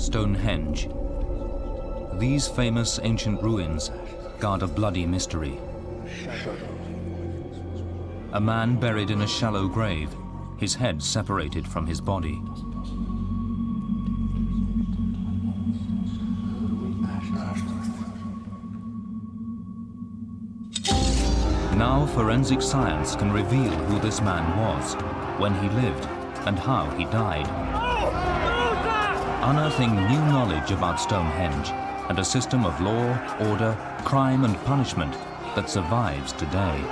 Stonehenge. These famous ancient ruins guard a bloody mystery. A man buried in a shallow grave, his head separated from his body. Now forensic science can reveal who this man was, when he lived, and how he died. Unearthing new knowledge about Stonehenge and a system of law, order, crime and punishment that survives today.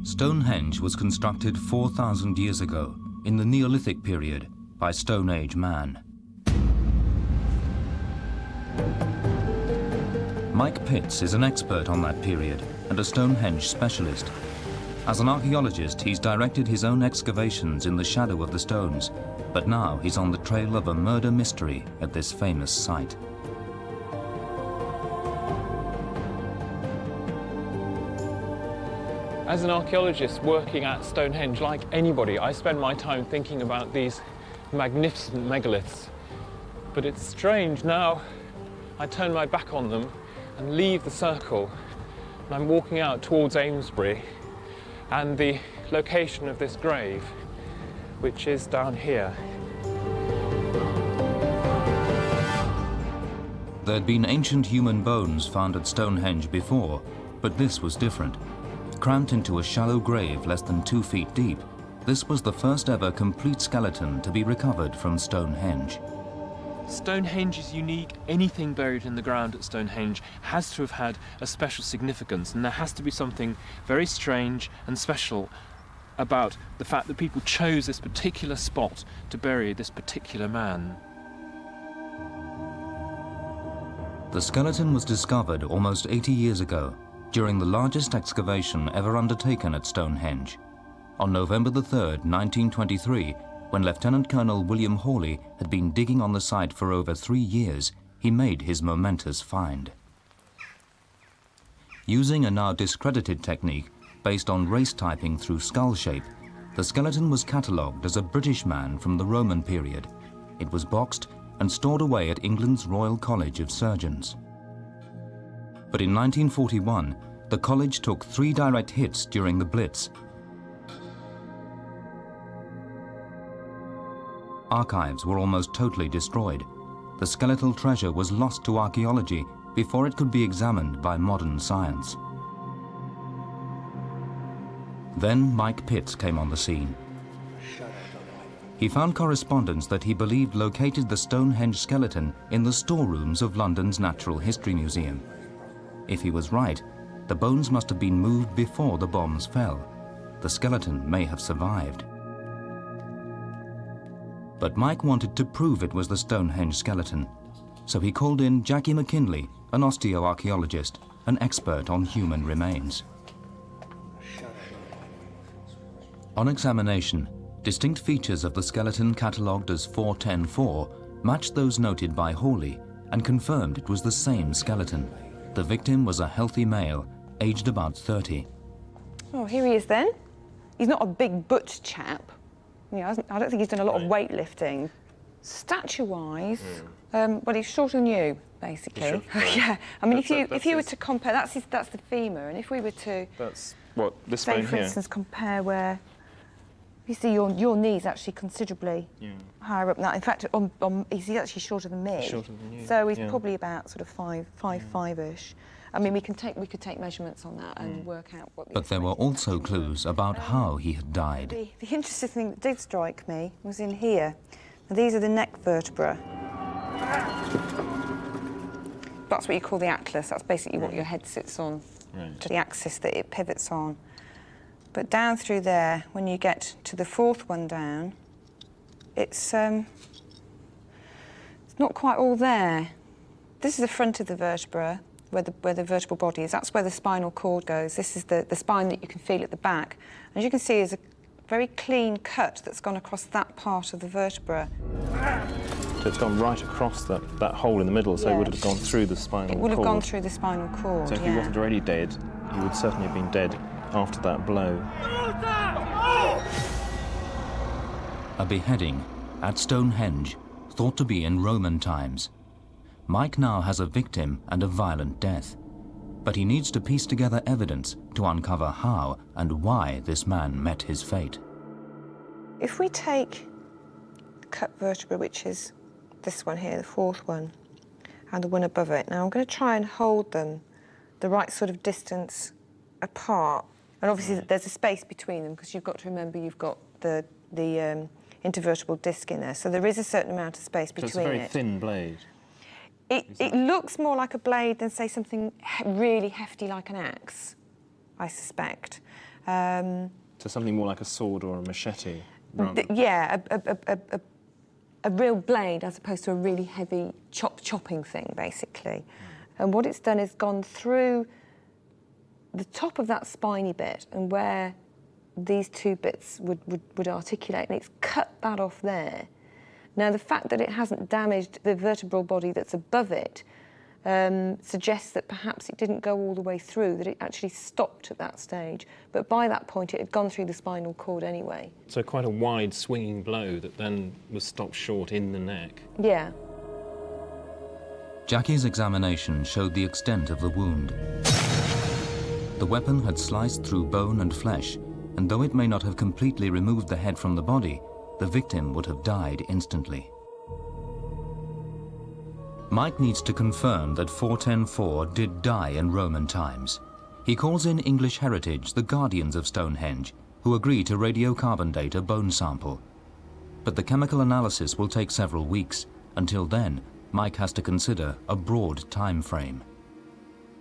Stonehenge was constructed 4,000 years ago, in the Neolithic period, by Stone Age man. Mike Pitts is an expert on that period and a Stonehenge specialist. As an archaeologist, he's directed his own excavations in the shadow of the stones, but now he's on the trail of a murder mystery at this famous site. As an archaeologist working at Stonehenge, like anybody, I spend my time thinking about these magnificent megaliths. But it's strange now, I turn my back on them and leave the circle, and I'm walking out towards Amesbury and the location of this grave, which is down here. There'd been ancient human bones found at Stonehenge before, but this was different. Cramped into a shallow grave less than 2 feet deep, this was the first ever complete skeleton to be recovered from Stonehenge. Stonehenge is unique. Anything buried in the ground at Stonehenge has to have had a special significance, and there has to be something very strange and special about the fact that people chose this particular spot to bury this particular man. The skeleton was discovered almost 80 years ago, during the largest excavation ever undertaken at Stonehenge. On November the 3rd, 1923, when Lieutenant Colonel William Hawley had been digging on the site for over 3 years, he made his momentous find. Using a now discredited technique based on race typing through skull shape, the skeleton was catalogued as a British man from the Roman period. It was boxed and stored away at England's Royal College of Surgeons. But in 1941, the college took 3 direct hits during the Blitz. Archives were almost totally destroyed. The skeletal treasure was lost to archaeology before it could be examined by modern science. Then Mike Pitts came on the scene. He found correspondence that he believed located the Stonehenge skeleton in the storerooms of London's Natural History Museum. If he was right, the bones must have been moved before the bombs fell. The skeleton may have survived. But Mike wanted to prove it was the Stonehenge skeleton, so he called in Jackie McKinley, an osteoarchaeologist, an expert on human remains. On examination, distinct features of the skeleton catalogued as 4104 matched those noted by Hawley and confirmed it was the same skeleton. The victim was a healthy male, aged about 30. Oh, here he is then. He's not a big butch chap. You know, I don't think he's done a lot of weightlifting. Stature-wise, well, he's shorter than you, basically. Yeah, I mean, if you were to compare, that's the femur, and if we were to... That's what, this say, bone for here? instance, compare where... You see your knee's actually considerably higher up than that. In fact, he's actually shorter than me. Shorter than you. So he's probably about sort of 5'5"-ish. I mean, we could take measurements on that and work out what. But there were also clues about how he had died. The interesting thing that did strike me was in here. Now, these are the neck vertebrae. That's what you call the atlas. That's basically what your head sits on, the axis that it pivots on. But down through there, when you get to the 4th one down, it's not quite all there. This is the front of the vertebra, where the vertebral body is. That's where the spinal cord goes. This is the spine that you can feel at the back. As you can see, there's a very clean cut that's gone across that part of the vertebra. So it's gone right across that hole in the middle, so it would have gone through the spinal cord. It would have gone through the spinal cord, So if he wasn't already dead, he would certainly have been dead after that blow. A beheading at Stonehenge, thought to be in Roman times. Mike now has a victim and a violent death, but he needs to piece together evidence to uncover how and why this man met his fate. If we take the cut vertebra, which is this one here, the fourth one, and the one above it, now I'm going to try and hold them the right sort of distance apart. And obviously there's a space between them, because you've got to remember you've got the intervertebral disc in there, so there is a certain amount of space between it. So it's a very thin blade. It looks more like a blade than, say, something really hefty like an axe, I suspect. So something more like a sword or a machete? Yeah, a real blade as opposed to a really heavy chopping thing, basically. And what it's done is gone through the top of that spiny bit and where these two bits would articulate, and it's cut that off there. Now, the fact that it hasn't damaged the vertebral body that's above it suggests that perhaps it didn't go all the way through, that it actually stopped at that stage. But by that point, it had gone through the spinal cord anyway. So quite a wide swinging blow that then was stopped short in the neck. Yeah. Jackie's examination showed the extent of the wound. The weapon had sliced through bone and flesh, and though it may not have completely removed the head from the body, the victim would have died instantly. Mike needs to confirm that 4104 did die in Roman times. He calls in English Heritage, the guardians of Stonehenge, who agree to radiocarbon date a bone sample. But the chemical analysis will take several weeks. Until then, Mike has to consider a broad time frame.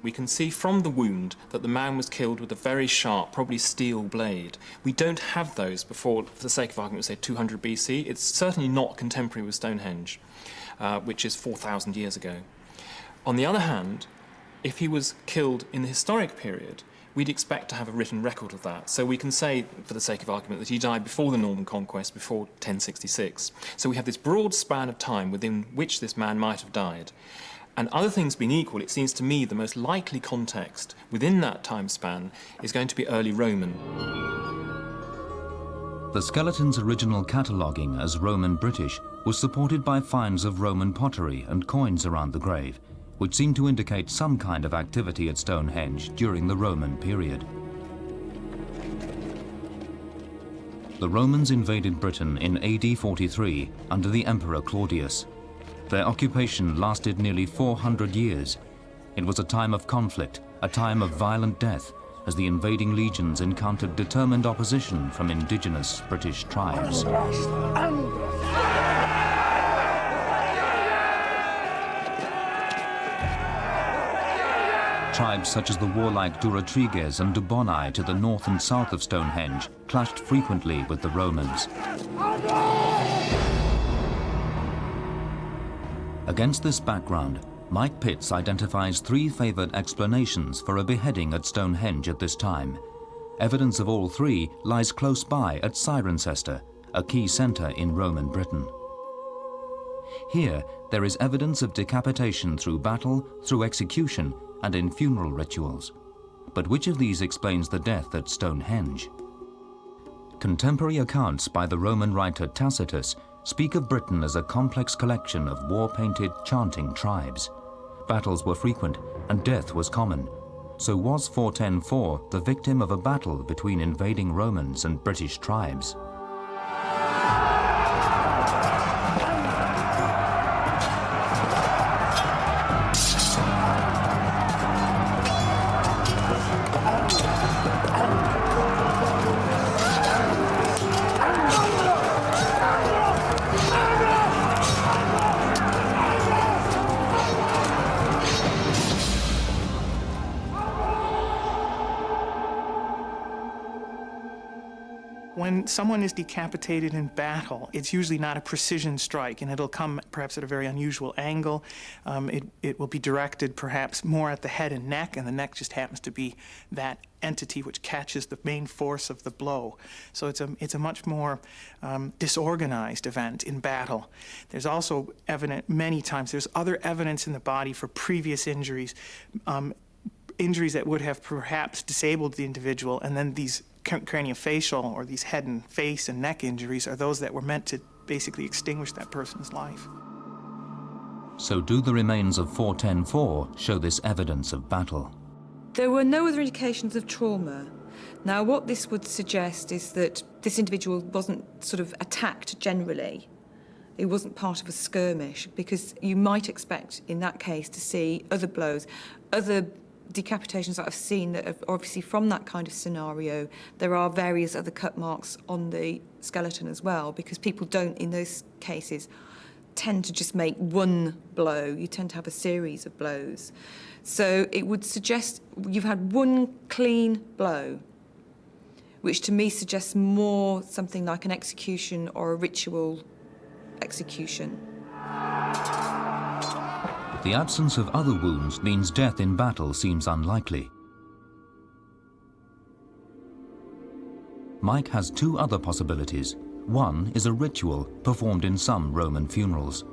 We can see from the wound that the man was killed with a very sharp, probably steel blade. We don't have those before, for the sake of argument, say 200 BC. It's certainly not contemporary with Stonehenge, which is 4,000 years ago. On the other hand, if he was killed in the historic period, we'd expect to have a written record of that. So we can say, for the sake of argument, that he died before the Norman conquest, before 1066. So we have this broad span of time within which this man might have died. And other things being equal, it seems to me the most likely context within that time span is going to be early Roman. The skeleton's original cataloguing as Roman British was supported by finds of Roman pottery and coins around the grave, which seemed to indicate some kind of activity at Stonehenge during the Roman period. The Romans invaded Britain in AD 43 under the Emperor Claudius. Their occupation lasted nearly 400 years. It was a time of conflict, a time of violent death, as the invading legions encountered determined opposition from indigenous British tribes. Tribes such as the warlike Durotriges and Dubonai to the north and south of Stonehenge clashed frequently with the Romans. Against this background, Mike Pitts identifies three favoured explanations for a beheading at Stonehenge at this time. Evidence of all three lies close by at Cirencester, a key centre in Roman Britain. Here, there is evidence of decapitation through battle, through execution, and in funeral rituals. But which of these explains the death at Stonehenge? Contemporary accounts by the Roman writer Tacitus speak of Britain as a complex collection of war-painted, chanting tribes. Battles were frequent, and death was common. So was 4104 the victim of a battle between invading Romans and British tribes? When someone is decapitated in battle, it's usually not a precision strike, and it'll come perhaps at a very unusual angle. It will be directed perhaps more at the head and neck, and the neck just happens to be that entity which catches the main force of the blow. So it's a much more disorganized event in battle. There's also many times, there's other evidence in the body for previous injuries, injuries that would have perhaps disabled the individual, and then these craniofacial or these head and face and neck injuries are those that were meant to basically extinguish that person's life. So do the remains of 410-4 show this evidence of battle? There were no other indications of trauma. Now, what this would suggest is that this individual wasn't sort of attacked generally. It wasn't part of a skirmish, because you might expect in that case to see other blows, other decapitations that I've seen that are obviously from that kind of scenario. There are various other cut marks on the skeleton as well, because people don't, in those cases, tend to just make one blow. You tend to have a series of blows. So it would suggest you've had one clean blow, which to me suggests more something like an execution or a ritual execution. The absence of other wounds means death in battle seems unlikely. Mike has two other possibilities. One is a ritual performed in some Roman funerals.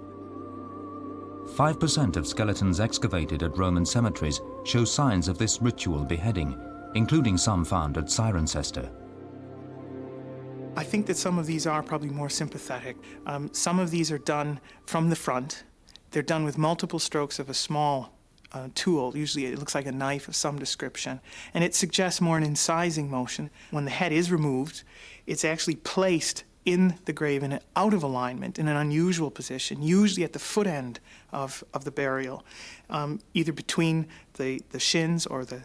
5% of skeletons excavated at Roman cemeteries show signs of this ritual beheading, including some found at Cirencester. I think that some of these are probably more sympathetic. Some of these are done from the front. They're done with multiple strokes of a small tool. Usually it looks like a knife of some description. And it suggests more an incising motion. When the head is removed, it's actually placed in the grave and out of alignment in an unusual position, usually at the foot end of the burial, either between the shins or the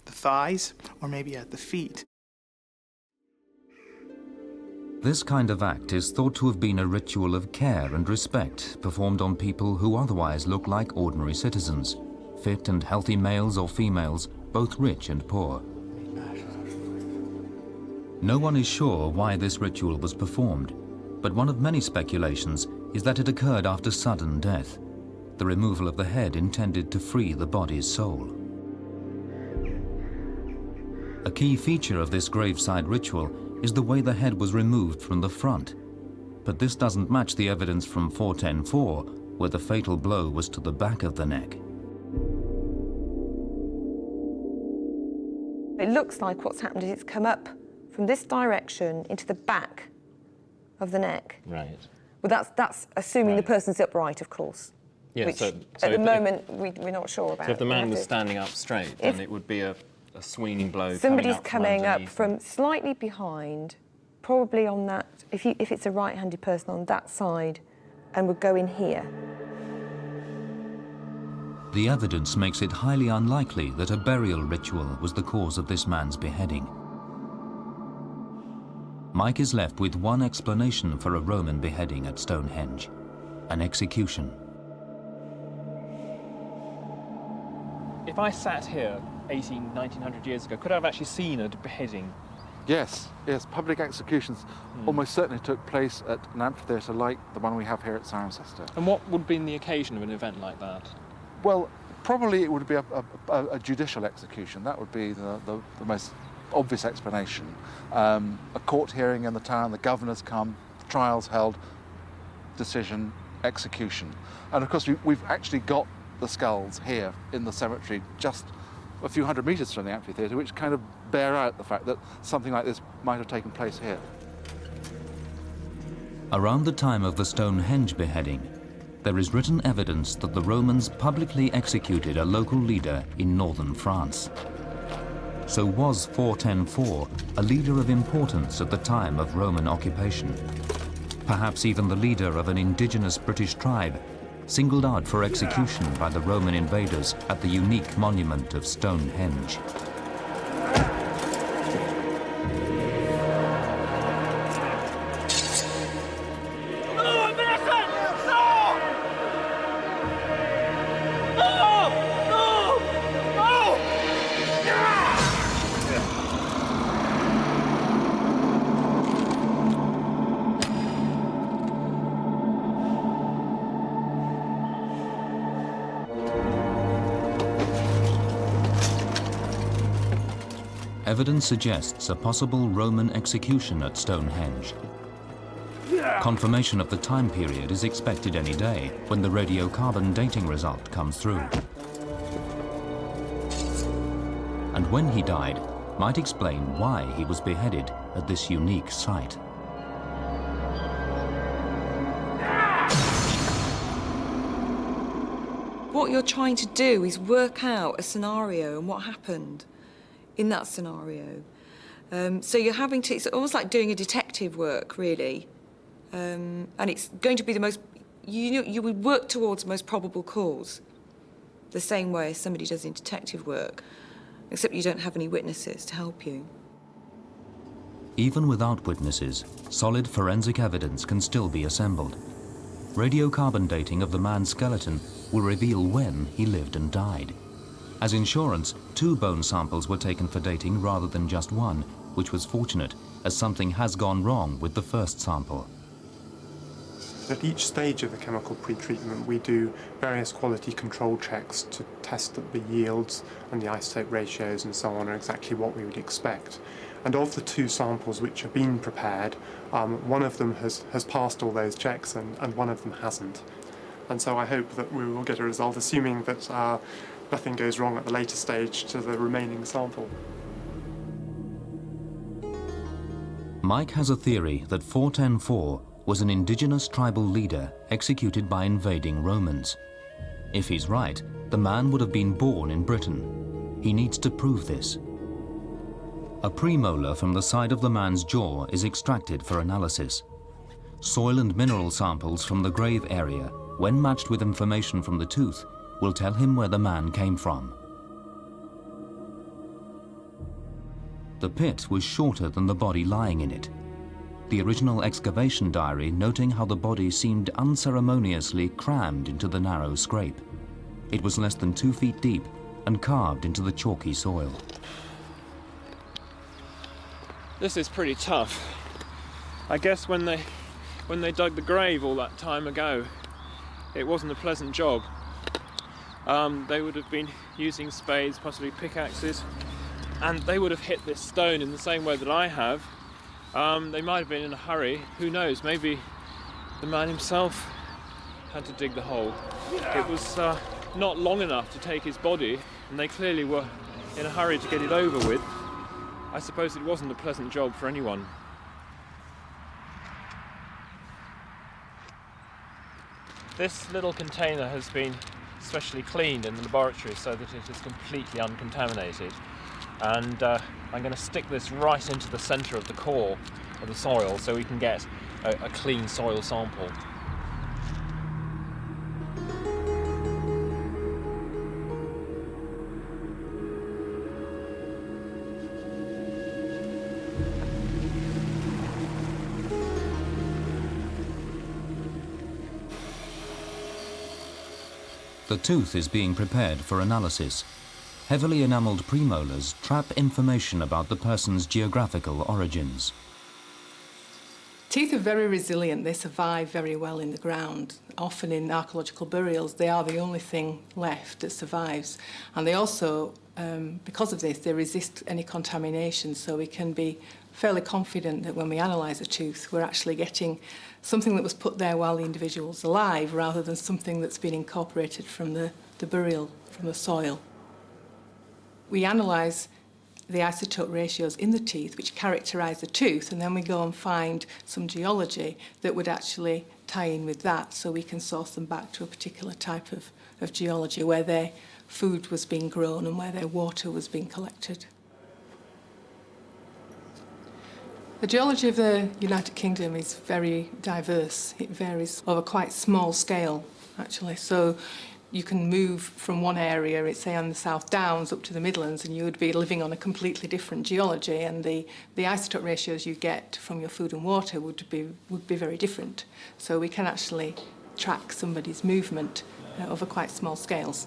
thighs, or maybe at the feet. This kind of act is thought to have been a ritual of care and respect performed on people who otherwise look like ordinary citizens, fit and healthy males or females, both rich and poor. No one is sure why this ritual was performed, but one of many speculations is that it occurred after sudden death, the removal of the head intended to free the body's soul. A key feature of this graveside ritual is the way the head was removed from the front, but this doesn't match the evidence from 410-4, where the fatal blow was to the back of the neck. It looks like what's happened is it's come up from this direction into the back of the neck. Right. Well, that's assuming the person's upright, of course. Yeah, which so at the moment we're not sure about. So if the man was standing up straight, then it would be a swinging blow. Somebody's coming up from slightly behind, probably on that, if it's a right-handed person, on that side, and would go in here. The evidence makes it highly unlikely that a burial ritual was the cause of this man's beheading. Mike is left with one explanation for a Roman beheading at Stonehenge: an execution. If I sat here 1900 years ago, could I have actually seen a beheading? Yes, public executions almost certainly took place at an amphitheatre like the one we have here at Cirencester. And what would have been the occasion of an event like that? Well, probably it would be a judicial execution. That would be the most obvious explanation. A court hearing in the town, the governors come, trials held, decision, execution. And of course we've actually got the skulls here in the cemetery just a few hundred metres from the amphitheatre, which kind of bear out the fact that something like this might have taken place here. Around the time of the Stonehenge beheading, there is written evidence that the Romans publicly executed a local leader in northern France. So was 410-4 a leader of importance at the time of Roman occupation? Perhaps even the leader of an indigenous British tribe singled out for execution by the Roman invaders at the unique monument of Stonehenge. Evidence suggests a possible Roman execution at Stonehenge. Confirmation of the time period is expected any day when the radiocarbon dating result comes through. And when he died, might explain why he was beheaded at this unique site. What you're trying to do is work out a scenario and what happened in that scenario. So you're having to, it's almost like doing a detective work, really. And it's going to be the most, you would work towards the most probable cause, the same way as somebody does in detective work, except you don't have any witnesses to help you. Even without witnesses, solid forensic evidence can still be assembled. Radiocarbon dating of the man's skeleton will reveal when he lived and died. As insurance, 2 bone samples were taken for dating rather than just 1, which was fortunate, as something has gone wrong with the first sample. At each stage of the chemical pretreatment, we do various quality control checks to test that the yields and the isotope ratios and so on are exactly what we would expect. And of the 2 samples which have been prepared, one of them has passed all those checks and one of them hasn't. And so I hope that we will get a result, assuming that nothing goes wrong at the later stage to the remaining sample. Mike has a theory that 410-4 was an indigenous tribal leader executed by invading Romans. If he's right, the man would have been born in Britain. He needs to prove this. A premolar from the side of the man's jaw is extracted for analysis. Soil and mineral samples from the grave area, when matched with information from the tooth, will tell him where the man came from. The pit was shorter than the body lying in it. The original excavation diary noting how the body seemed unceremoniously crammed into the narrow scrape. It was less than 2 feet deep and carved into the chalky soil. This is pretty tough. I guess when they dug the grave all that time ago, it wasn't a pleasant job. They would have been using spades, possibly pickaxes, and they would have hit this stone in the same way that I have. They might have been in a hurry, who knows, maybe the man himself had to dig the hole. It was not long enough to take his body, and they clearly were in a hurry to get it over with. I suppose it wasn't a pleasant job for anyone. This little container has been specially cleaned in the laboratory so that it is completely uncontaminated. And I'm going to stick this right into the centre of the core of the soil so we can get a clean soil sample. The tooth is being prepared for analysis. Heavily enameled premolars trap information about the person's geographical origins. Teeth are very resilient. They survive very well in the ground. Often in archaeological burials, they are the only thing left that survives. And they also, because of this, they resist any contamination, so we can be fairly confident that when we analyse a tooth, we're actually getting something that was put there while the individual's alive, rather than something that's been incorporated from the burial, from the soil. We analyse the isotope ratios in the teeth, which characterise the tooth, and then we go and find some geology that would actually tie in with that, so we can source them back to a particular type of geology where their food was being grown and where their water was being collected. The geology of the United Kingdom is very diverse. It varies over quite small scale, actually. So you can move from one area, it's say on the South Downs, up to the Midlands, and you would be living on a completely different geology, and the isotope ratios you get from your food and water would be very different. So we can actually track somebody's movement over quite small scales.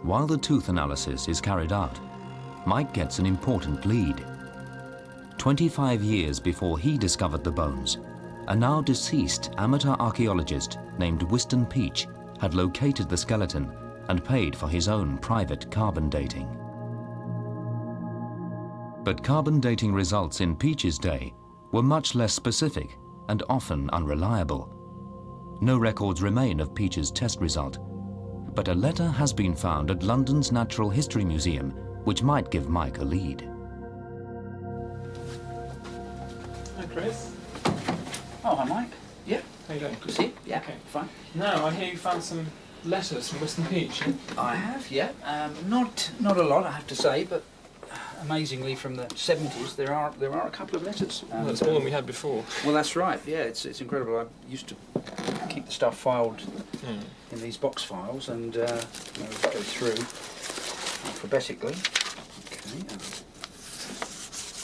While the tooth analysis is carried out, Mike gets an important lead. 25 years before he discovered the bones, a now deceased amateur archaeologist named Wystan Peach had located the skeleton and paid for his own private carbon dating. But carbon dating results in Peach's day were much less specific and often unreliable. No records remain of Peach's test result, but a letter has been found at London's Natural History Museum which might give Mike a lead. Hi, Chris. Oh, hi, Mike. Yeah. How you doing? Good to see you. Yeah, Okay. fine. Now, I hear you found some letters from Western Peach. I have, yeah. Not a lot, I have to say, but amazingly, from the 70s, there are a couple of letters. Well, that's more than we had before. Well, that's right. Yeah, it's incredible. I used to keep the stuff filed in these box files and go through alphabetically. Okay.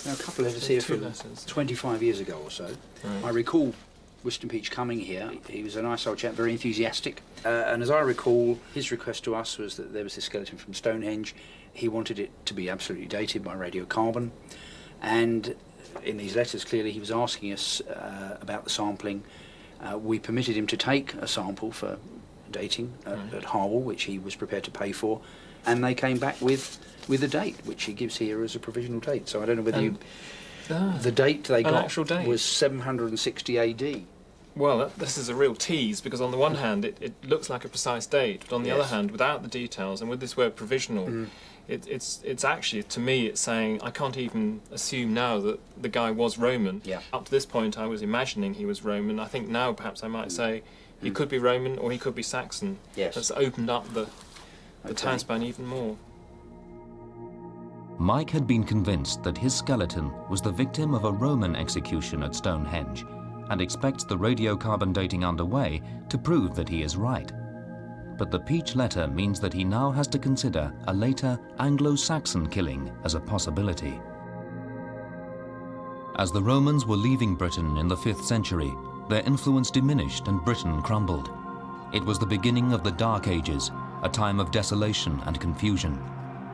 Now, a couple of letters here from 25 years ago or so. Right. I recall Western Peach coming here. He was a nice old chap, very enthusiastic. And as I recall, his request to us was that there was this skeleton from Stonehenge. He wanted it to be absolutely dated by radiocarbon. And in these letters, clearly, he was asking us about the sampling. We permitted him to take a sample for dating at Harwell, which he was prepared to pay for. And they came back with a date, which he gives here as a provisional date. So I don't know whether the date they got was 760 AD. Well, this is a real tease, because on the one hand it looks like a precise date, but on the other hand, without the details and with this word provisional, it's actually, to me, it's saying I can't even assume now that the guy was Roman. Yeah. Up to this point I was imagining he was Roman. I think now perhaps I might say he could be Roman or he could be Saxon. Yes. That's opened up the time span even more. Mike had been convinced that his skeleton was the victim of a Roman execution at Stonehenge and expects the radiocarbon dating underway to prove that he is right. But the Peach letter means that he now has to consider a later Anglo-Saxon killing as a possibility. As the Romans were leaving Britain in the 5th century, their influence diminished and Britain crumbled. It was the beginning of the Dark Ages, a time of desolation and confusion.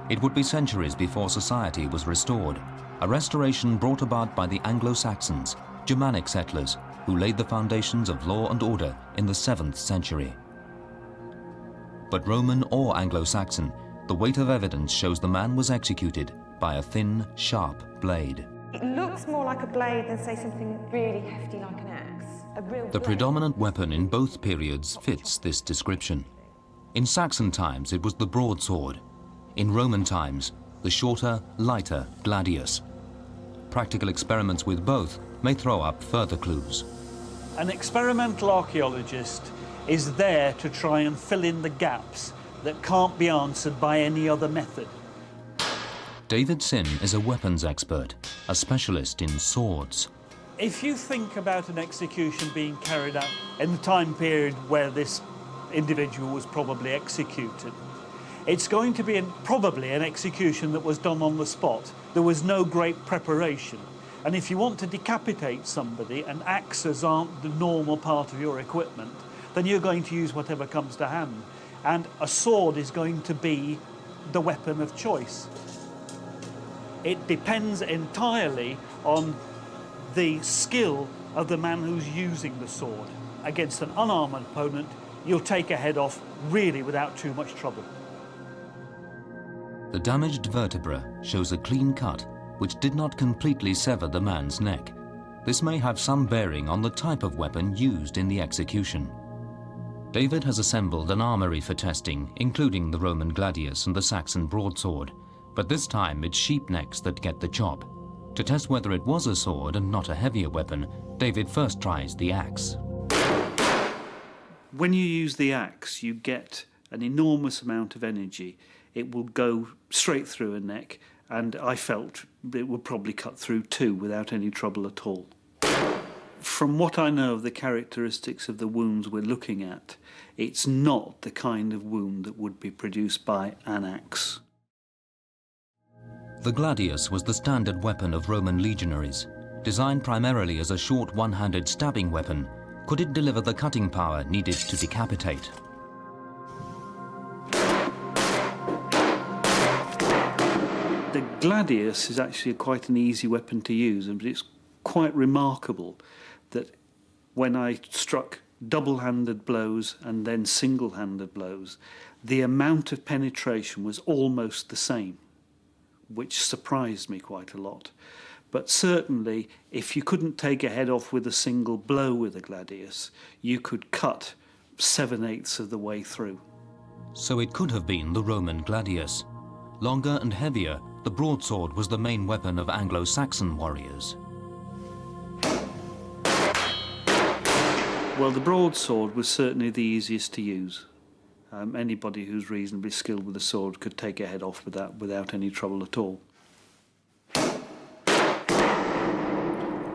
It would be centuries before society was restored, a restoration brought about by the Anglo-Saxons, Germanic settlers, who laid the foundations of law and order in the 7th century. But Roman or Anglo-Saxon, the weight of evidence shows the man was executed by a thin, sharp blade. It looks more like a blade than, say, something really hefty like an axe. A real The blade. predominant weapon in both periods fits this description. In Saxon times, it was the broadsword. In Roman times, the shorter, lighter gladius. Practical experiments with both may throw up further clues. An experimental archaeologist is there to try and fill in the gaps that can't be answered by any other method. David Sin is a weapons expert, a specialist in swords. If you think about an execution being carried out in the time period where this individual was probably executed, it's going to be probably an execution that was done on the spot. There was no great preparation. And if you want to decapitate somebody and axes aren't the normal part of your equipment, then you're going to use whatever comes to hand. And a sword is going to be the weapon of choice. It depends entirely on the skill of the man who's using the sword. Against an unarmed opponent, you'll take a head off really without too much trouble. The damaged vertebra shows a clean cut which did not completely sever the man's neck. This may have some bearing on the type of weapon used in the execution. David has assembled an armory for testing, including the Roman gladius and the Saxon broadsword, but this time it's sheep necks that get the chop. To test whether it was a sword and not a heavier weapon, David first tries the axe. When you use the axe, you get an enormous amount of energy. It will go straight through a neck, and I felt it would probably cut through two without any trouble at all. From what I know of the characteristics of the wounds we're looking at, it's not the kind of wound that would be produced by an axe. The gladius was the standard weapon of Roman legionaries. Designed primarily as a short one-handed stabbing weapon, could it deliver the cutting power needed to decapitate? The gladius is actually quite an easy weapon to use, but it's quite remarkable that when I struck double-handed blows and then single-handed blows, the amount of penetration was almost the same. which surprised me quite a lot. But certainly, if you couldn't take a head off with a single blow with a gladius, you could cut 7/8 of the way through. So it could have been the Roman gladius. Longer and heavier, the broadsword was the main weapon of Anglo-Saxon warriors. Well, the broadsword was certainly the easiest to use. Anybody who's reasonably skilled with a sword could take a head off without any trouble at all.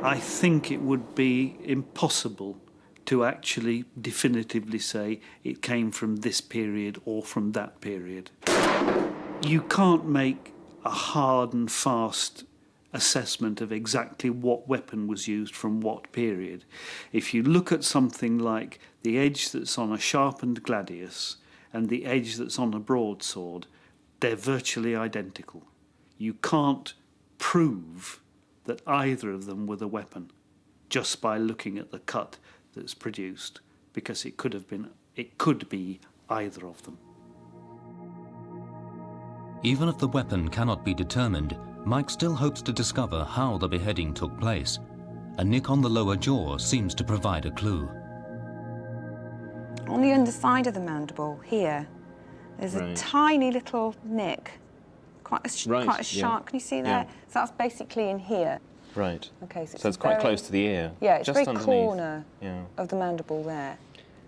I think it would be impossible to actually definitively say it came from this period or from that period. You can't make a hard and fast assessment of exactly what weapon was used from what period. If you look at something like the edge that's on a sharpened gladius and the edge that's on a broadsword, they're virtually identical. You can't prove that either of them were the weapon just by looking at the cut that's produced, because it could be either of them. Even if the weapon cannot be determined, Mike still hopes to discover how the beheading took place. A nick on the lower jaw seems to provide a clue. On the underside of the mandible, here, there's a tiny little nick. Quite a sharp, can you see that? So that's basically in here. Right. Okay, so it's quite close to the ear. Yeah, it's just very underneath. corner of the mandible there.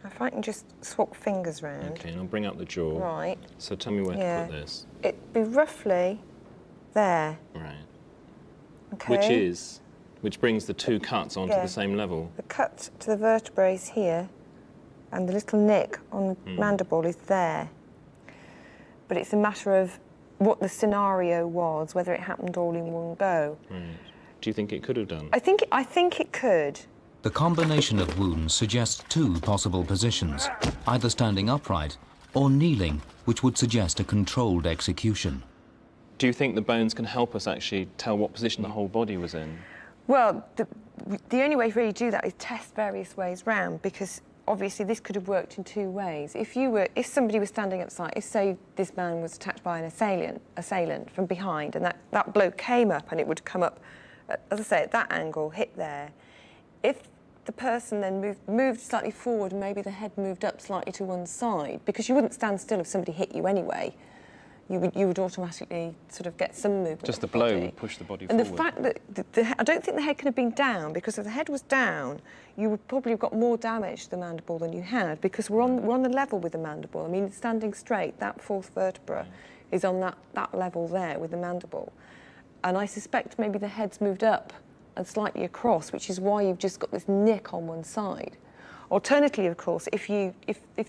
If I can just swap fingers round. Okay, and I'll bring up the jaw. Right. So tell me where to put this. It'd be roughly there. Right. Okay. Which brings the two cuts onto the same level. The cut to the vertebrae is here, and the little nick on the mandible is there. But it's a matter of what the scenario was, whether it happened all in one go. Right. Do you think it could have done? I think it could. The combination of wounds suggests two possible positions, either standing upright or kneeling, which would suggest a controlled execution. Do you think the bones can help us actually tell what position the whole body was in? Well, the only way to really do that is test various ways round, because obviously this could have worked in two ways. If somebody was standing upside, if say this man was attacked by an assailant from behind, and that blow came up, and it would come up, as I say, at that angle, hit there. If the person then moved slightly forward, and maybe the head moved up slightly to one side, because you wouldn't stand still if somebody hit you anyway. You would automatically sort of get some movement. Just the blow would push the body forward. And the fact that I don't think the head could have been down, because if the head was down, you would probably have got more damage to the mandible than you had, because we're on the level with the mandible. I mean, standing straight, that fourth vertebra is on that level there with the mandible. And I suspect maybe the head's moved up and slightly across, which is why you've just got this nick on one side. Alternatively, of course, if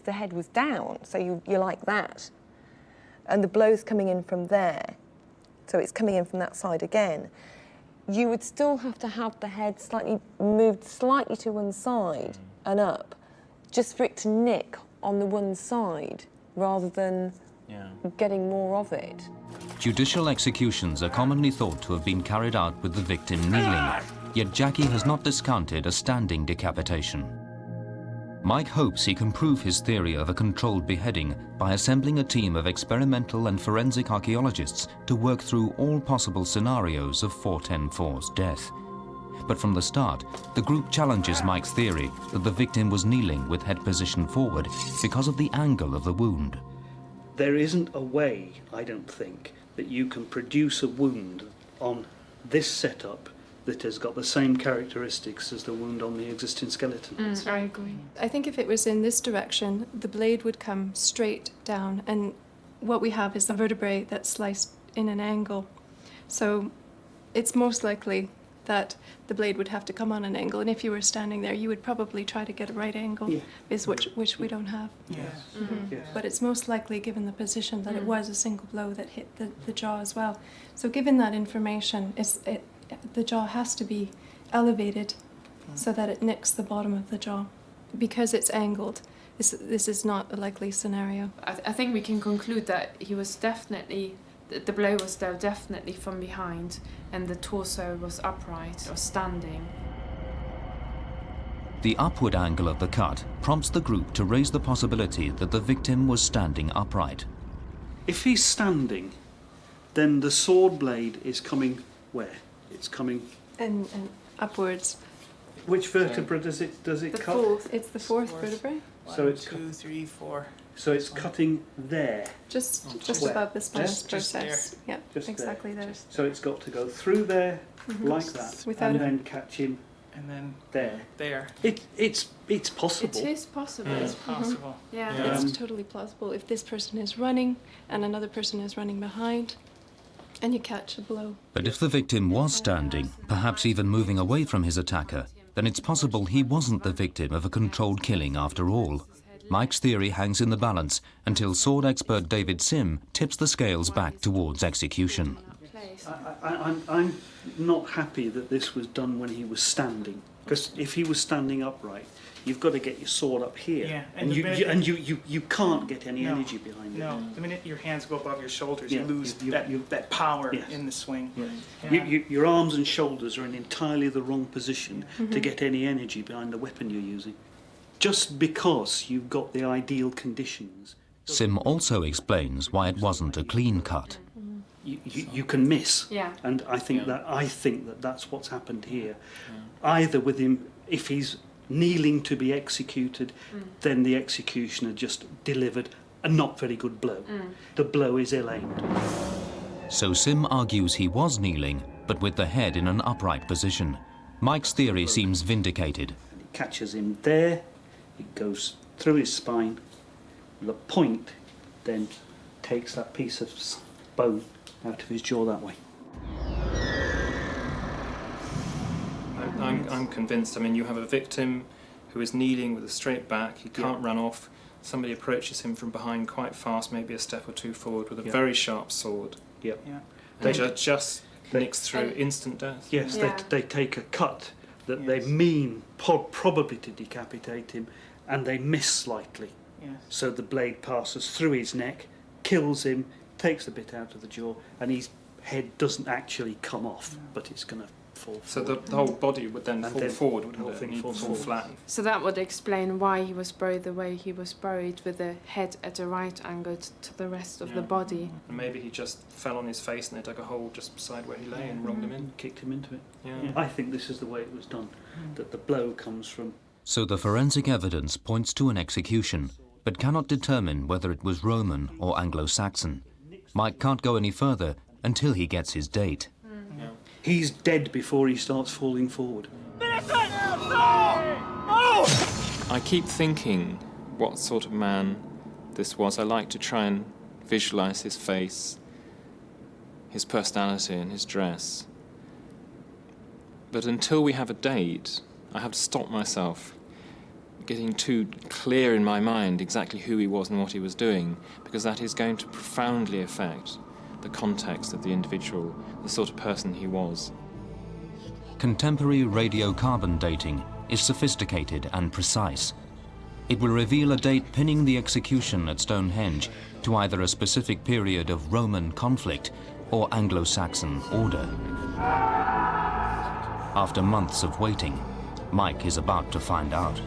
the head was down, so you're like that, and the blow's coming in from there, so it's coming in from that side again, you would still have to have the head moved slightly to one side and up, just for it to nick on the one side, rather than getting more of it. Judicial executions are commonly thought to have been carried out with the victim kneeling, yet Jackie has not discounted a standing decapitation. Mike hopes he can prove his theory of a controlled beheading by assembling a team of experimental and forensic archaeologists to work through all possible scenarios of 410-4's death. But from the start, the group challenges Mike's theory that the victim was kneeling with head positioned forward because of the angle of the wound. There isn't a way, I don't think, that you can produce a wound on this setup that has got the same characteristics as the wound on the existing skeleton. I agree. I think if it was in this direction, the blade would come straight down, and what we have is the vertebrae that's sliced in an angle. So it's most likely that the blade would have to come on an angle, and if you were standing there, you would probably try to get a right angle, which we don't have. Yes. Yes. But it's most likely, given the position, that it was a single blow that hit the jaw as well. So given that information, the jaw has to be elevated so that it nicks the bottom of the jaw. Because it's angled, this is not a likely scenario. I think we can conclude that he was definitely, the blow was dealt definitely from behind, and the torso was upright or standing. The upward angle of the cut prompts the group to raise the possibility that the victim was standing upright. If he's standing, then the sword blade is coming where? It's coming... And upwards. Which vertebra does it The cut? fourth. It's the fourth vertebrae. So it's 2, 3, 4. So it's cutting there. Just where? above the spinous Just process. Yeah, Just exactly there. So it's got to go through there like that, Without and a- then catch him And then there. there. It's possible. It is possible. It's possible. Yeah. It's totally plausible if this person is running and another person is running behind, and you catch a blow. But if the victim was standing, perhaps even moving away from his attacker, then it's possible he wasn't the victim of a controlled killing after all. Mike's theory hangs in the balance until sword expert David Sim tips the scales back towards execution. I'm not happy that this was done when he was standing, because if he was standing upright, you've got to get your sword up here, Yeah, and you can't get any No, energy behind it. No, the minute your hands go above your shoulders, Yeah, you lose you- that power Yes. in the swing. Yeah. Your arms and shoulders are in entirely the wrong position to get any energy behind the weapon you're using. Just because you've got the ideal conditions. Sim also explains why it wasn't a clean cut. You can miss, Yeah. and I think that that's what's happened here. Either with him, if he's kneeling to be executed, then the executioner just delivered a not very good blow. The blow is ill-aimed. So Sim argues he was kneeling, but with the head in an upright position. Mike's theory seems vindicated. It catches him there, it goes through his spine, the point then takes that piece of bone out of his jaw that way. I'm convinced. I mean, you have a victim who is kneeling with a straight back. He can't run off. Somebody approaches him from behind quite fast, maybe a step or two forward, with a very sharp sword. Yep. Yeah. And just nicks through, instant death. Yes, they take a cut that they mean probably to decapitate him, and they miss slightly. Yes. So the blade passes through his neck, kills him, takes a bit out of the jaw, and his head doesn't actually come off, but it's going to fall So forward. the whole body would then And fall then forward, the wouldn't whole it? thing You'd falls fall forward. flat. So that would explain why he was buried the way he was buried, with the head at a right angle to the rest of the body. And maybe he just fell on his face and they dug a hole just beside where he lay and rolled him in. Kicked him into it. Yeah. I think this is the way it was done, that the blow comes from... So the forensic evidence points to an execution, but cannot determine whether it was Roman or Anglo-Saxon. Mike can't go any further until he gets his date. He's dead before he starts falling forward. I keep thinking what sort of man this was. I like to try and visualise his face, his personality and his dress. But until we have a date, I have to stop myself getting too clear in my mind exactly who he was and what he was doing, because that is going to profoundly affect the context of the individual, the sort of person he was. Contemporary radiocarbon dating is sophisticated and precise. It will reveal a date pinning the execution at Stonehenge to either a specific period of Roman conflict or Anglo-Saxon order. After months of waiting, Mike is about to find out.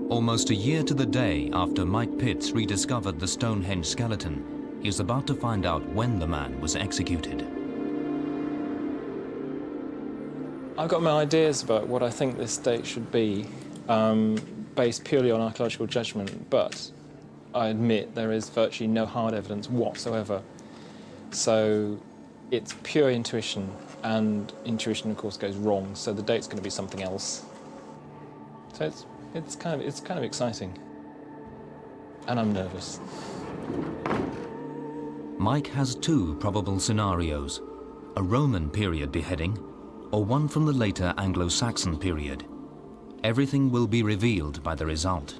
Almost a year to the day after Mike Pitts rediscovered the Stonehenge skeleton, he is about to find out when the man was executed. I've got my ideas about what I think this date should be, based purely on archaeological judgment, but I admit there is virtually no hard evidence whatsoever. So it's pure intuition, and intuition, of course, goes wrong, so the date's going to be something else. So it's kind of exciting, and I'm nervous. Mike has two probable scenarios: a Roman period beheading, or one from the later Anglo-Saxon period. Everything will be revealed by the result.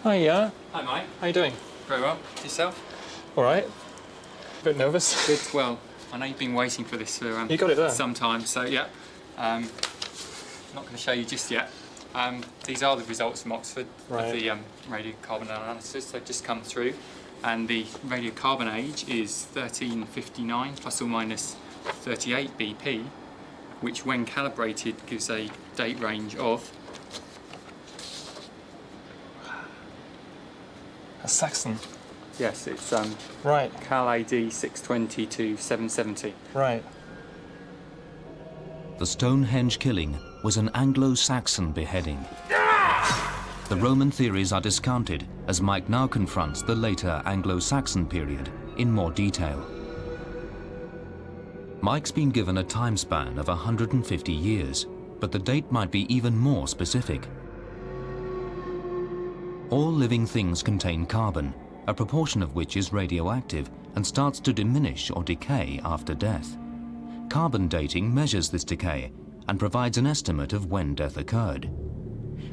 Hiya. Hi, Mike. How you doing? Very well. Yourself? All right. A bit nervous. Good. Well, I know you've been waiting for this for you got it there. some time, so yeah. Not going to show you just yet. These are the results from Oxford of the radiocarbon analysis. They've just come through, and the radiocarbon age is 1359 plus or minus 38 BP, which, when calibrated, gives a date range of. A Saxon. Yes, it's right. Cal AD 620 to 770. Right. The Stonehenge killing was an Anglo-Saxon beheading. The Roman theories are discounted as Mike now confronts the later Anglo-Saxon period in more detail. Mike's been given a time span of 150 years, but the date might be even more specific. All living things contain carbon, a proportion of which is radioactive and starts to diminish or decay after death. Carbon dating measures this decay and provides an estimate of when death occurred.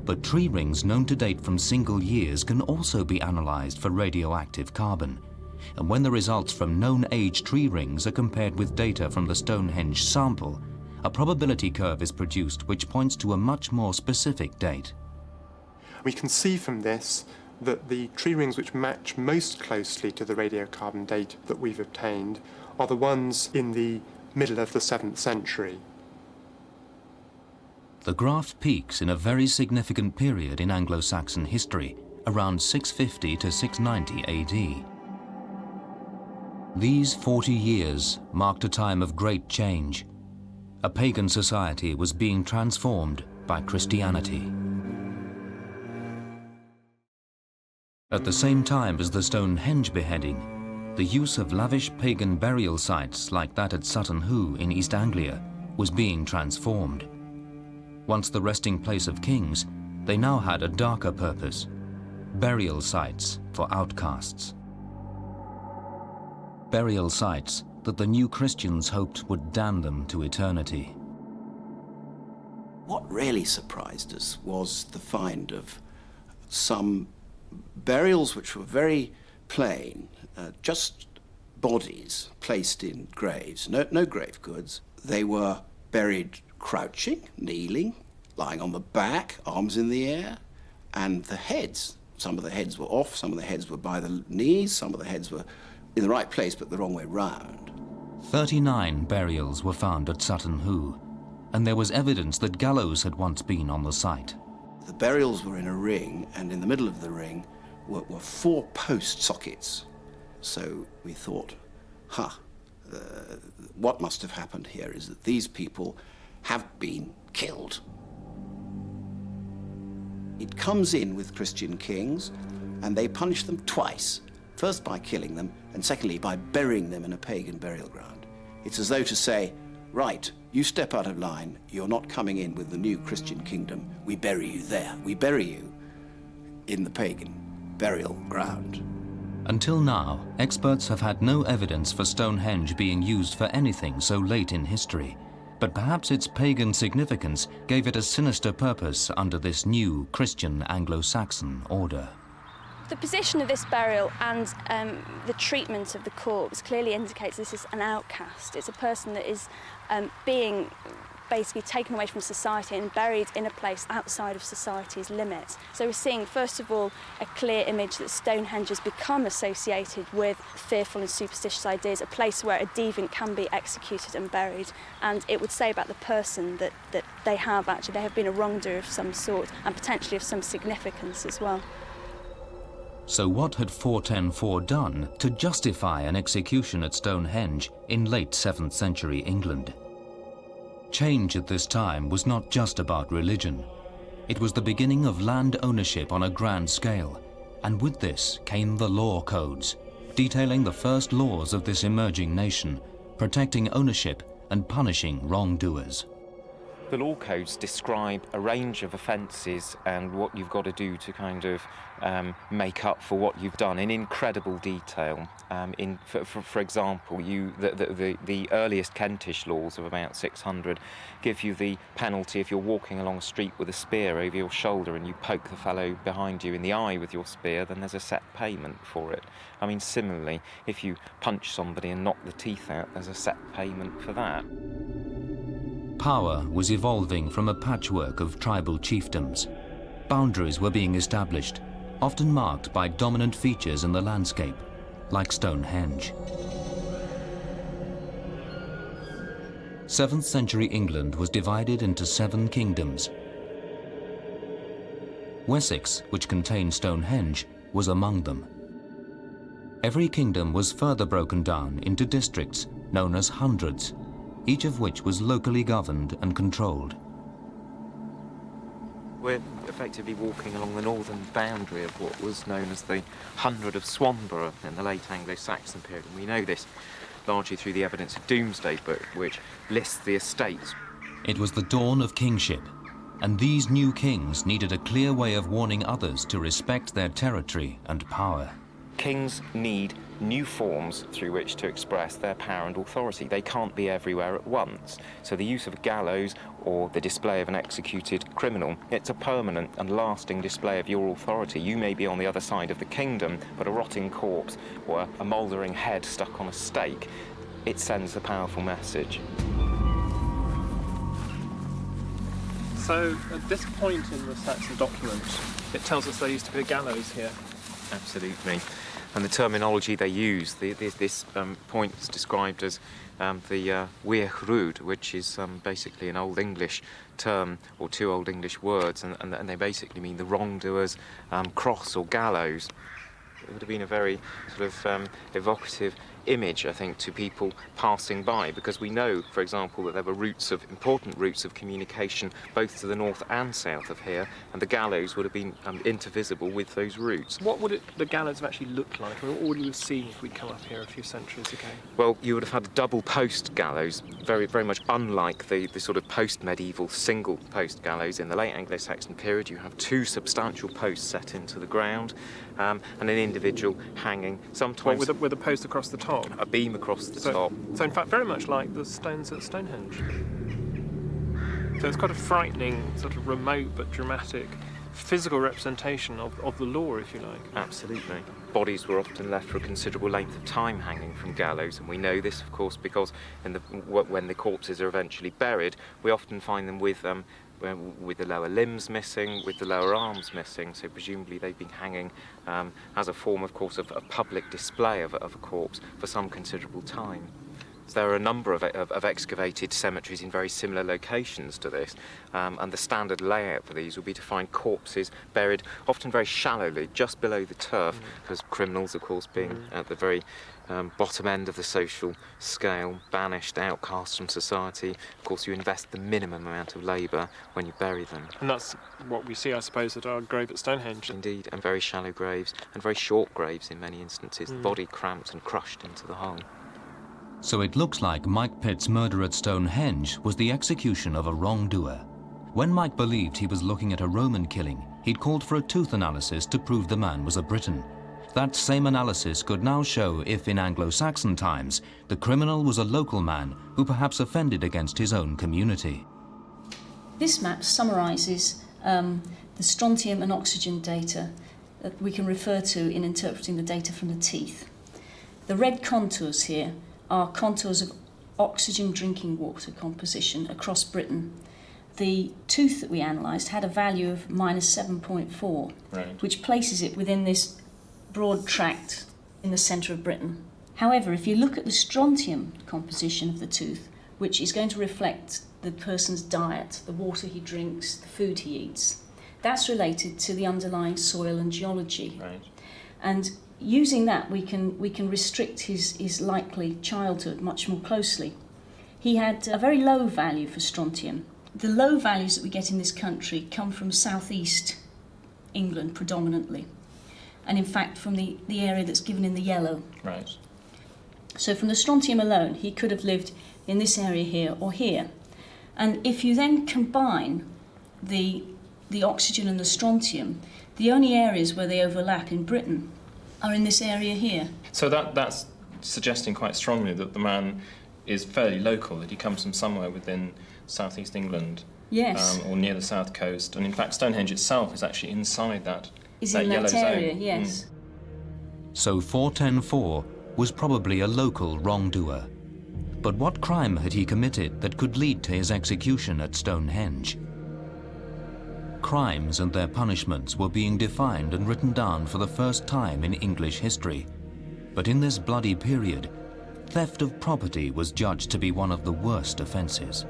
But tree rings known to date from single years can also be analysed for radioactive carbon. And when the results from known age tree rings are compared with data from the Stonehenge sample, a probability curve is produced which points to a much more specific date. We can see from this that the tree rings which match most closely to the radiocarbon date that we've obtained are the ones in the middle of the 7th century. The graph peaks in a very significant period in Anglo-Saxon history, around 650 to 690 AD. These 40 years marked a time of great change. A pagan society was being transformed by Christianity. At the same time as the Stonehenge beheading, the use of lavish pagan burial sites like that at Sutton Hoo in East Anglia was being transformed. Once the resting place of kings, they now had a darker purpose: burial sites for outcasts. Burial sites that the new Christians hoped would damn them to eternity. What really surprised us was the find of some burials which were very plain, just bodies placed in graves, no grave goods. They were buried crouching, kneeling, lying on the back, arms in the air, and the heads. Some of the heads were off, some of the heads were by the knees, some of the heads were in the right place but the wrong way round. 39 burials were found at Sutton Hoo, and there was evidence that gallows had once been on the site. The burials were in a ring, and in the middle of the ring were 4 post sockets. So we thought, what must have happened here is that these people have been killed. It comes in with Christian kings, and they punish them twice. First by killing them, and secondly by burying them in a pagan burial ground. It's as though to say, right, you step out of line, you're not coming in with the new Christian kingdom, we bury you there. We bury you in the pagan burial ground. Until now, experts have had no evidence for Stonehenge being used for anything so late in history, but perhaps its pagan significance gave it a sinister purpose under this new Christian Anglo-Saxon order. The position of this burial and the treatment of the corpse clearly indicates this is an outcast. It's a person that is being basically taken away from society and buried in a place outside of society's limits. So we're seeing, first of all, a clear image that Stonehenge has become associated with fearful and superstitious ideas, a place where a deviant can be executed and buried. And it would say about the person that they have been a wrongdoer of some sort and potentially of some significance as well. So what had 410-4 done to justify an execution at Stonehenge in late 7th century England? Change at this time was not just about religion. It was the beginning of land ownership on a grand scale, and with this came the law codes, detailing the first laws of this emerging nation, protecting ownership and punishing wrongdoers. The law codes describe a range of offences and what you've got to do to kind of make up for what you've done in incredible detail. For example, the earliest Kentish laws of about 600 give you the penalty if you're walking along a street with a spear over your shoulder and you poke the fellow behind you in the eye with your spear, then there's a set payment for it. I mean, similarly, if you punch somebody and knock the teeth out, there's a set payment for that. Power was evolving from a patchwork of tribal chiefdoms. Boundaries were being established, often marked by dominant features in the landscape, like Stonehenge. 7th century England was divided into 7 kingdoms. Wessex, which contained Stonehenge, was among them. Every kingdom was further broken down into districts known as hundreds, each of which was locally governed and controlled. We're effectively walking along the northern boundary of what was known as the Hundred of Swanborough in the late Anglo-Saxon period. And we know this largely through the evidence of Domesday Book, which lists the estates. It was the dawn of kingship, and these new kings needed a clear way of warning others to respect their territory and power. Kings need new forms through which to express their power and authority. They can't be everywhere at once. So the use of a gallows or the display of an executed criminal, it's a permanent and lasting display of your authority. You may be on the other side of the kingdom, but a rotting corpse or a mouldering head stuck on a stake, it sends a powerful message. So at this point in the Saxon document, it tells us there used to be a gallows here. Absolutely. And the terminology they use, this point is described as the weirhrud, which is basically an Old English term, or 2 Old English words, and they basically mean the wrongdoer's cross or gallows. It would have been a very sort of evocative image, I think, to people passing by, because we know, for example, that there were important routes of communication both to the north and south of here, and the gallows would have been intervisible with those routes. What would the gallows have actually looked like? I mean, what would you have seen if we'd come up here a few centuries ago? Well, you would have had a double post gallows, very, very much unlike the sort of post-medieval single post gallows. In the late Anglo-Saxon period, you have 2 substantial posts set into the ground, and an individual hanging, sometimes... With a post across the top? A beam across the top. So in fact, very much like the stones at Stonehenge. So it's quite a frightening, sort of remote but dramatic physical representation of the law, if you like. Absolutely. Bodies were often left for a considerable length of time hanging from gallows, and we know this, of course, because when the corpses are eventually buried, we often find them with the lower limbs missing, with the lower arms missing, so presumably they've been hanging as a form, of course, of a public display of a corpse for some considerable time. So there are a number of excavated cemeteries in very similar locations to this, and the standard layout for these would be to find corpses buried often very shallowly, just below the turf, because criminals, of course, being at the very bottom end of the social scale, banished, outcast from society. Of course, you invest the minimum amount of labour when you bury them. And that's what we see, I suppose, at our grave at Stonehenge. Indeed, and very shallow graves, and very short graves in many instances, the body cramped and crushed into the hull. So it looks like Mike Pitts' murder at Stonehenge was the execution of a wrongdoer. When Mike believed he was looking at a Roman killing, he'd called for a tooth analysis to prove the man was a Briton. That same analysis could now show if, in Anglo-Saxon times, the criminal was a local man who perhaps offended against his own community. This map summarises the strontium and oxygen data that we can refer to in interpreting the data from the teeth. The red contours here are contours of oxygen drinking water composition across Britain. The tooth that we analysed had a value of -7.4, which places it within this broad tract in the centre of Britain. However, if you look at the strontium composition of the tooth, which is going to reflect the person's diet, the water he drinks, the food he eats, that's related to the underlying soil and geology. And using that, we can restrict his likely childhood much more closely. He had a very low value for strontium. The low values that we get in this country come from southeast England predominantly, and in fact from the area that's given in the yellow. So from the strontium alone, he could have lived in this area here or here. And if you then combine the oxygen and the strontium, the only areas where they overlap in Britain are in this area here. So that's suggesting quite strongly that the man is fairly local, that he comes from somewhere within southeast England. Yes. Or near the south coast. And in fact, Stonehenge itself is actually inside that in yellow that area, zone. yes. So 4104 was probably a local wrongdoer. But what crime had he committed that could lead to his execution at Stonehenge? Crimes and their punishments were being defined and written down for the first time in English history. But in this bloody period, theft of property was judged to be one of the worst offences.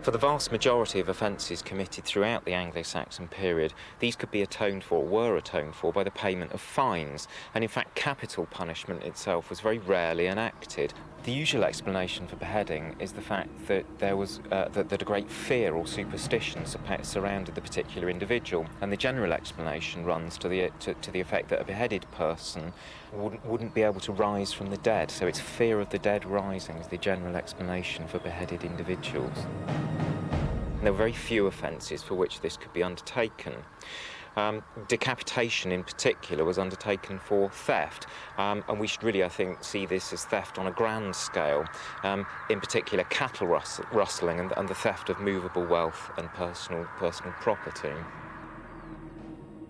For the vast majority of offences committed throughout the Anglo-Saxon period, these could be atoned for, or were atoned for, by the payment of fines, and in fact capital punishment itself was very rarely enacted. The usual explanation for beheading is the fact that there was that a great fear or superstition surrounded the particular individual, and the general explanation runs to the effect that a beheaded person wouldn't be able to rise from the dead. So it's fear of the dead rising is the general explanation for beheaded individuals. And there were very few offences for which this could be undertaken. Decapitation in particular was undertaken for theft, and we should really, I think, see this as theft on a grand scale, in particular cattle rustling and the theft of movable wealth and personal property.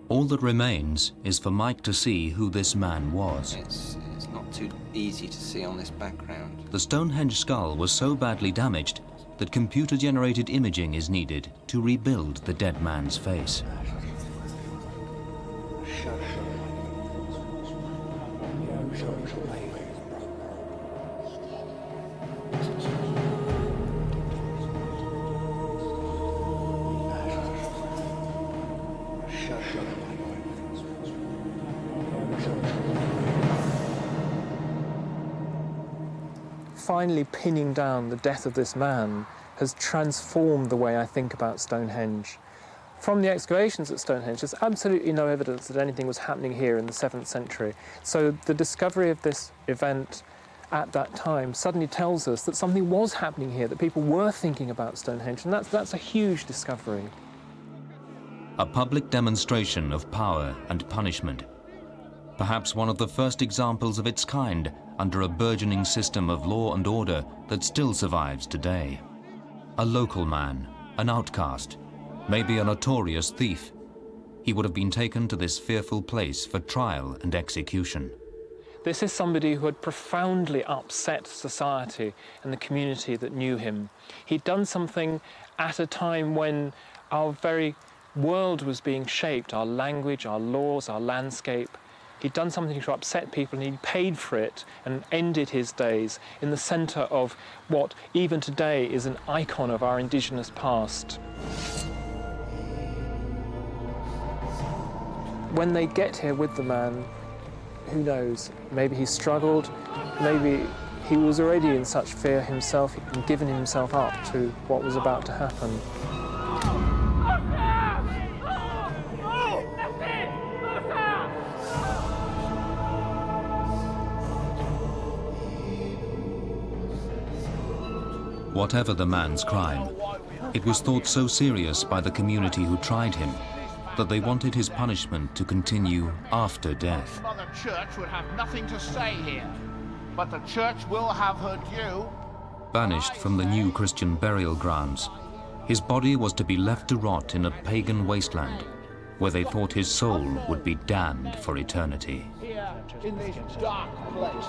All that remains is for Mike to see who this man was. It's not too easy to see on this background. The Stonehenge skull was so badly damaged that computer-generated imaging is needed to rebuild the dead man's face. Finally pinning down the death of this man has transformed the way I think about Stonehenge. From the excavations at Stonehenge, there's absolutely no evidence that anything was happening here in the 7th century. So the discovery of this event at that time suddenly tells us that something was happening here, that people were thinking about Stonehenge, and that's a huge discovery. A public demonstration of power and punishment. Perhaps one of the first examples of its kind under a burgeoning system of law and order that still survives today. A local man, an outcast, maybe a notorious thief. He would have been taken to this fearful place for trial and execution. This is somebody who had profoundly upset society and the community that knew him. He'd done something at a time when our very world was being shaped, our language, our laws, our landscape. He'd done something to upset people, and he paid for it and ended his days in the centre of what even today is an icon of our indigenous past. When they get here with the man, who knows, maybe he struggled, maybe he was already in such fear himself and given himself up to what was about to happen. Whatever the man's crime, it was thought so serious by the community who tried him that they wanted his punishment to continue after death. Mother Church would have nothing to say here, but the Church will have her due. Banished from the new Christian burial grounds, his body was to be left to rot in a pagan wasteland where they thought his soul would be damned for eternity. Here in this dark place.